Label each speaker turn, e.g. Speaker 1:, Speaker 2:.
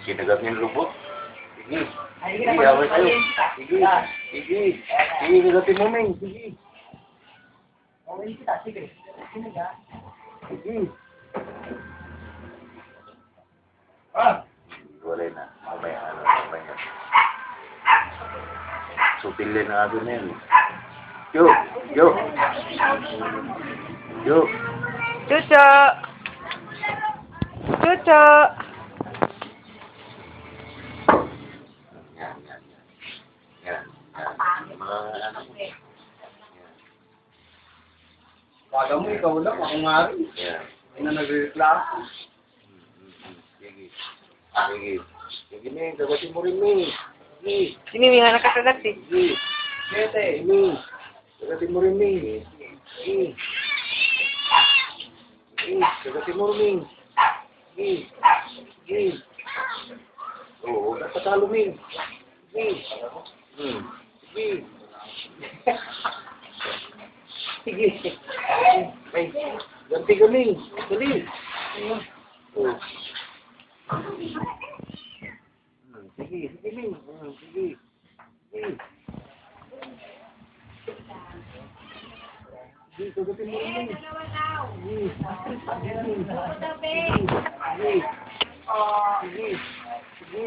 Speaker 1: Kinagat niya yung lubot. Sige.
Speaker 2: Sige,
Speaker 1: Sige, away kayo. Sige. Sige. Sige, kagatin mo, Ming. Sige.
Speaker 2: Awin kita, sige. Sige ka.
Speaker 1: Sige.
Speaker 2: Ah!
Speaker 1: Wala na. Mamaya. Supilin na agad na yun. Yo!
Speaker 3: Chucho! Chucho!
Speaker 1: Yan. Mga anak mo.
Speaker 2: Kala mo ikaw lang, ako nga rin.
Speaker 1: Yan.
Speaker 2: Hindi na nagreklamo.
Speaker 1: Sige, Ming. Kagatin mo rin, Ming. Sige.
Speaker 3: Sini may anak kasagat eh.
Speaker 1: Sige.
Speaker 2: Sete.
Speaker 1: Ming. Kagatin mo rin, Ming. Sige. Kagatin mo rin, Ming. Sige. Oo, napatalo, Ming. Sige. Sige. Ay, ganti ka, Ming. Dali. Oh. Sige, Ming. Sige. Sige, kagatin mo rin, Ming. Sige. Sige.